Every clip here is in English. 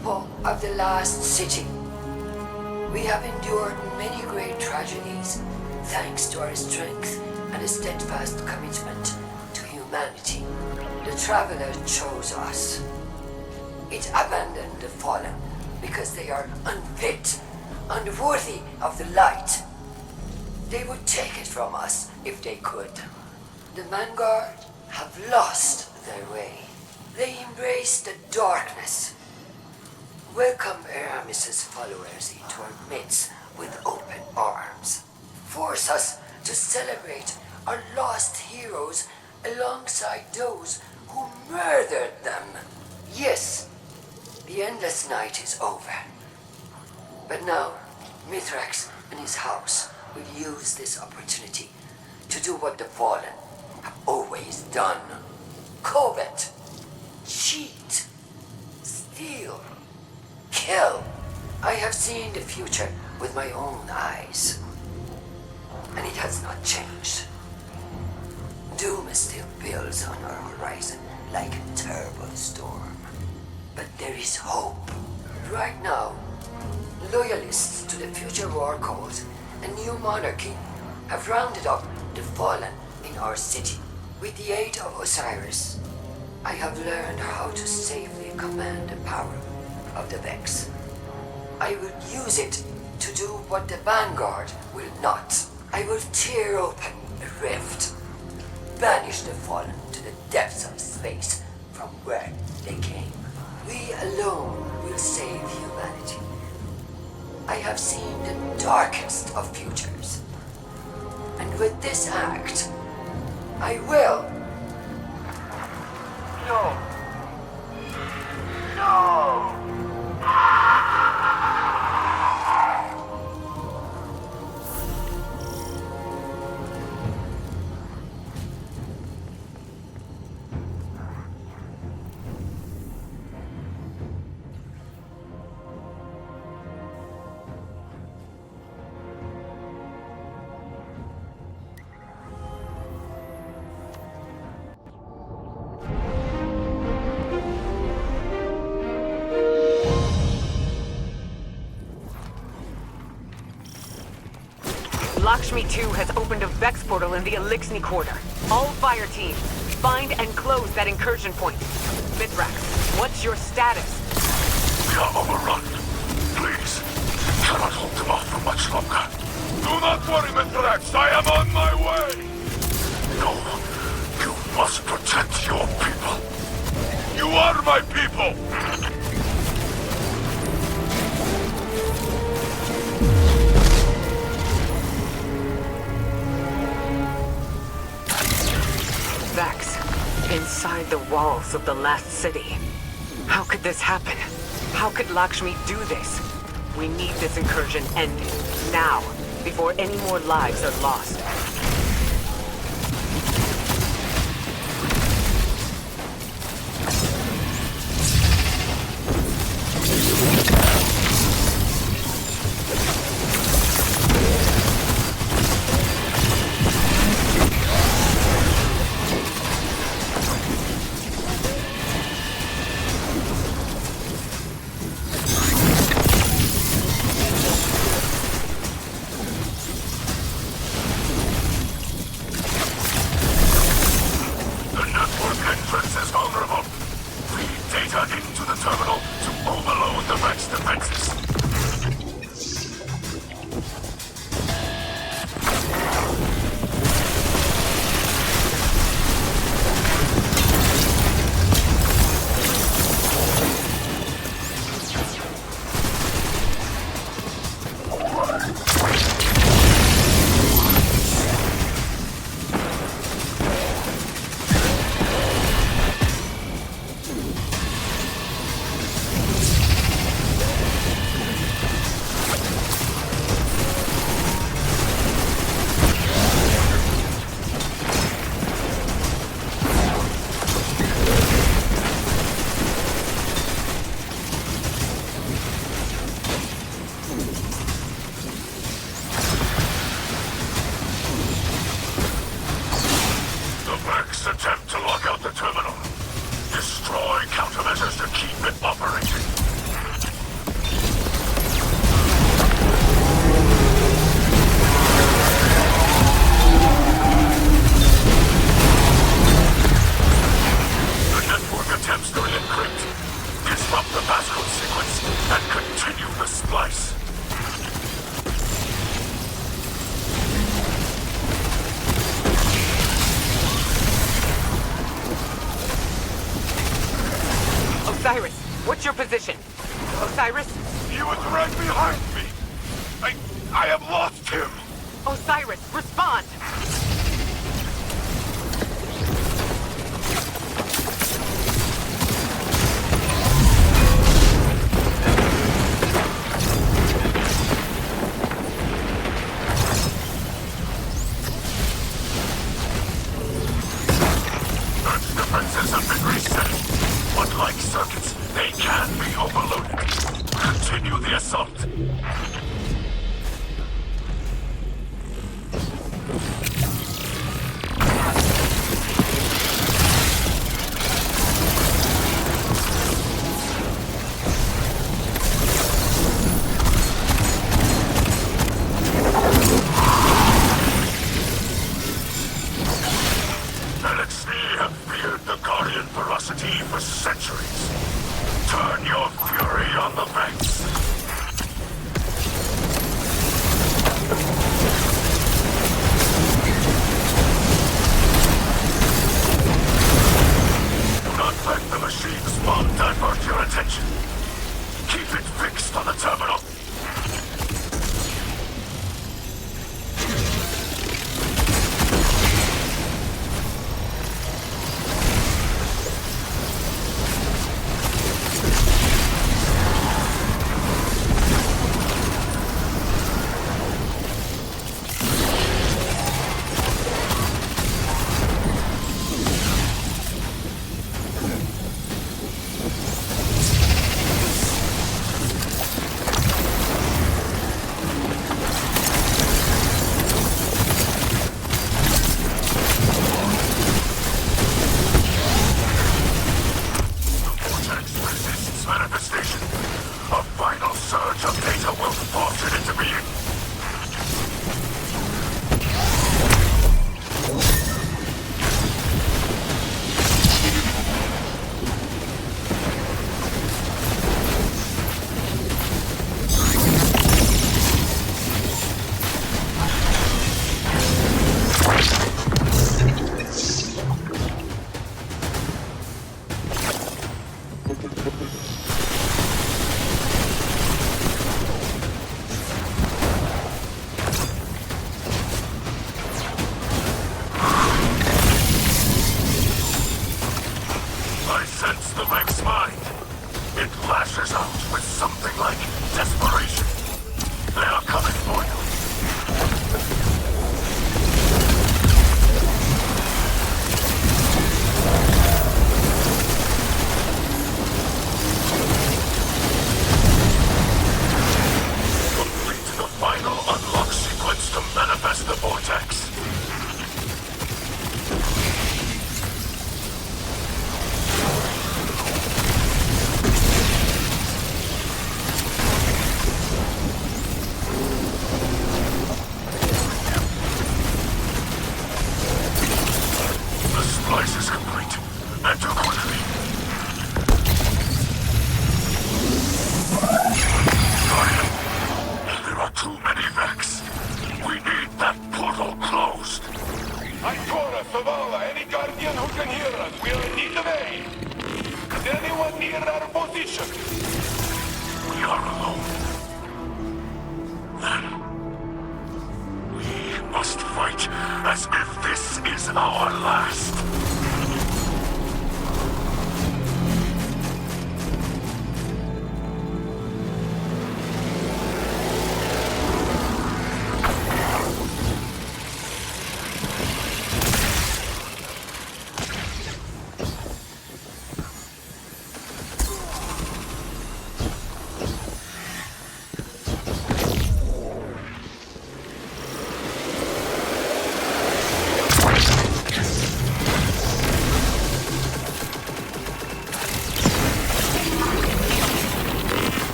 people of the last city. We have endured many great tragedies thanks to our strength and a steadfast commitment to humanity. The Traveler chose us. It abandoned the fallen because they are unfit, unworthy of the light. They would take it from us if they could. The Vanguard have lost their way. They embrace the darkness. Welcome Aramis's followers into our midst with open arms. Force us to celebrate our lost heroes alongside those who murdered them. Yes, the endless night is over. But now, Mithrax and his house will use this opportunity to do what the Fallen have always done. Covet, cheat, steal, kill. I have seen the future with my own eyes, and it has not changed. Doom still builds on our horizon like a terrible storm. But there is hope. Right now, loyalists to the future war cause and new monarchy have rounded up the fallen in our city. With the aid of Osiris, I have learned how to safely command the power of the Vex. I will use it to do what the Vanguard will not. I will tear open a rift, banish the fallen to the depths of space from where they came. We alone will save humanity. I have seen the darkest of futures. And with this act, I will... No. No! Lakshmi 2 has opened a Vex portal in the Elixni Quarter. All fire teams, find and close that incursion point. Mithrax, what's your status? We are overrun. Please, cannot hold them off for much longer. Do not worry, Mithrax. I am on my way. No, you must protect your people. You are my people. Vex, inside the walls of the last city. How could this happen? How could Lakshmi do this? We need this incursion ended, now, before any more lives are lost. Attempt to lock out the terminal. Destroy countermeasures to keep it operating. Osiris, what's your position? Osiris? He was right behind me! I have lost him! Osiris, respond! Earth's defenses have been reset. But like circuits, they can be overloaded. Continue the assault. For centuries. Turn your fury on the Vex. Do not let the machine's bomb divert your attention. Keep it fixed on the terminal.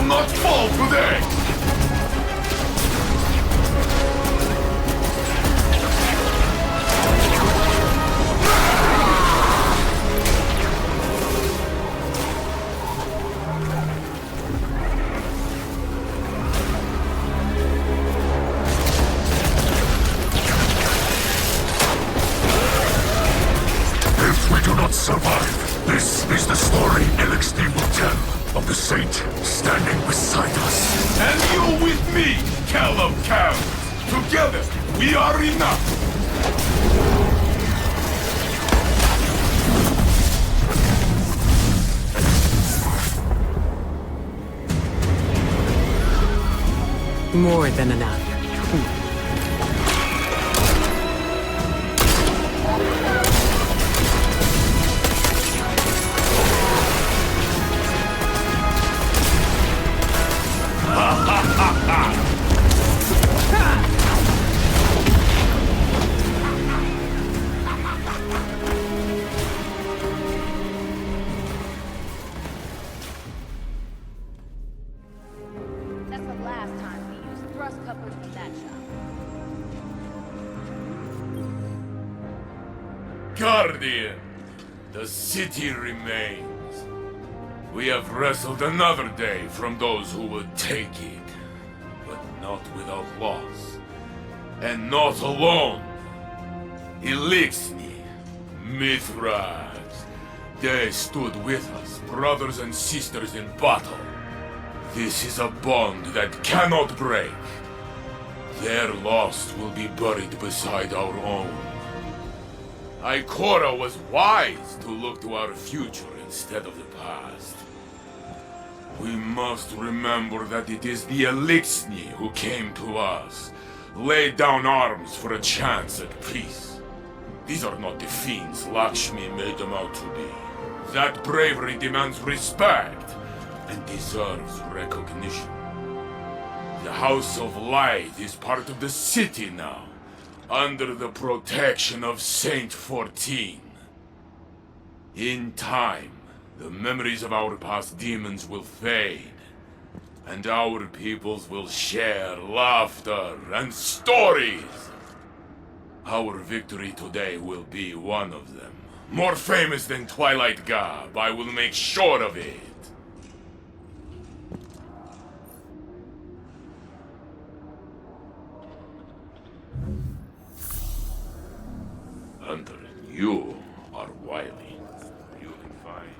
will not fall today! If we do not survive, this is the story LXD will tell of the Saint standing beside us. And you with me, Cal of Cows! Together, we are enough! More than enough. That's the last time we used thrust couplers in that shop. Guardian, the city remains. We have wrestled another day from those who would take it, but not without loss. And not alone. Elixni, Mithras, they stood with us, brothers and sisters in battle. This is a bond that cannot break. Their loss will be buried beside our own. Ikora was wise to look to our future instead of the past. We must remember that it is the Elixni who came to us, laid down arms for a chance at peace. These are not the fiends Lakshmi made them out to be. That bravery demands respect and deserves recognition. The House of Light is part of the city now, under the protection of Saint 14. In time, the memories of our past demons will fade, and our peoples will share laughter and stories. Our victory today will be one of them. More famous than Twilight Gab, I will make sure of it. Hunter, you are wily. You can find.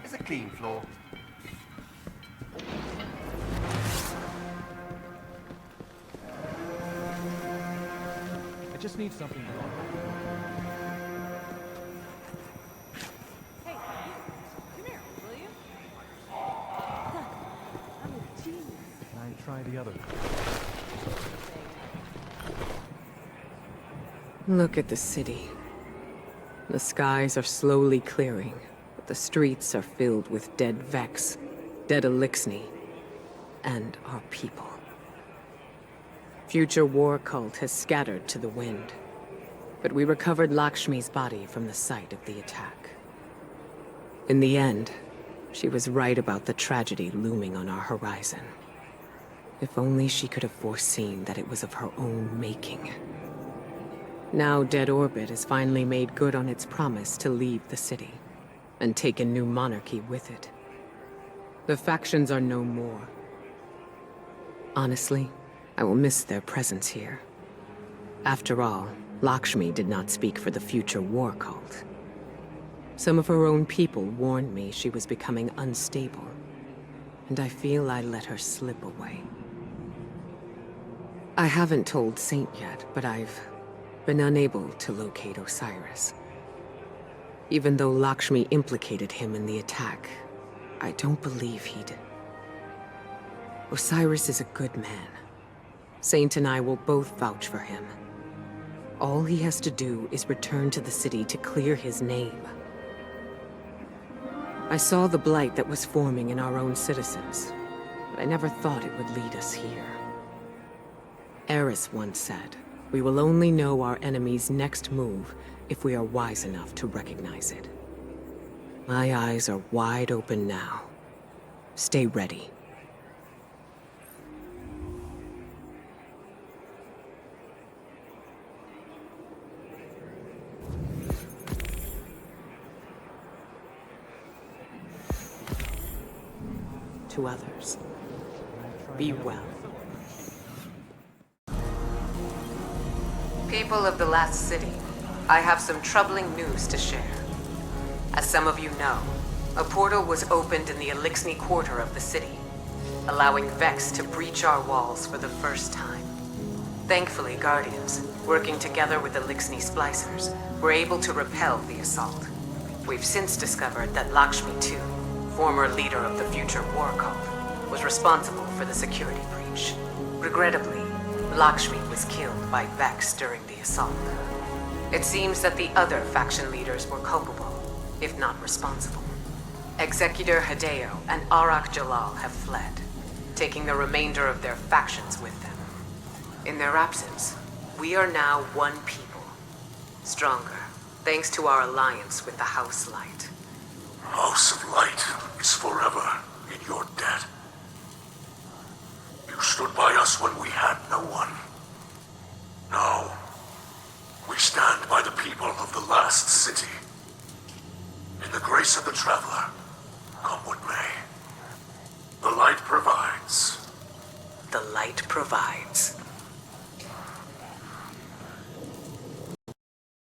It's a clean floor. I just need something to Hey, come here, will you? I'm a genius. Can I try the other? Look at the city. The skies are slowly clearing, but the streets are filled with dead Vex, dead Elixni, and our people. Future war cult has scattered to the wind, but we recovered Lakshmi's body from the site of the attack. In the end, she was right about the tragedy looming on our horizon. If only she could have foreseen that it was of her own making. Now Dead Orbit has finally made good on its promise to leave the city, and take a new monarchy with it. The factions are no more. Honestly, I will miss their presence here. After all, Lakshmi did not speak for the future war cult. Some of her own people warned me she was becoming unstable, and I feel I let her slip away. I haven't told Saint yet, but I've been unable to locate Osiris. Even though Lakshmi implicated him in the attack, I don't believe he'd... Osiris is a good man. Saint and I will both vouch for him. All he has to do is return to the city to clear his name. I saw the blight that was forming in our own citizens, but I never thought it would lead us here. Eris once said, "We will only know our enemy's next move if we are wise enough to recognize it." My eyes are wide open now. Stay ready. To others, be well. People of the Last City, I have some troubling news to share. As some of you know, a portal was opened in the Elixni quarter of the city, allowing Vex to breach our walls for the first time. Thankfully, Guardians, working together with Elixni Splicers, were able to repel the assault. We've since discovered that Lakshmi too, former leader of the Future War Cult, was responsible for the security breach. Regrettably, Lakshmi was killed by Vex during the assault. It seems that the other faction leaders were culpable, if not responsible. Executor Hideo and Arak Jalal have fled, taking the remainder of their factions with them. In their absence, we are now one people, stronger, thanks to our alliance with the House Light. House of Light is forever in your debt. You stood by us when we had no one. Now, we stand by the people of the Last City. In the grace of the Traveler, come what may. The Light provides. The Light provides.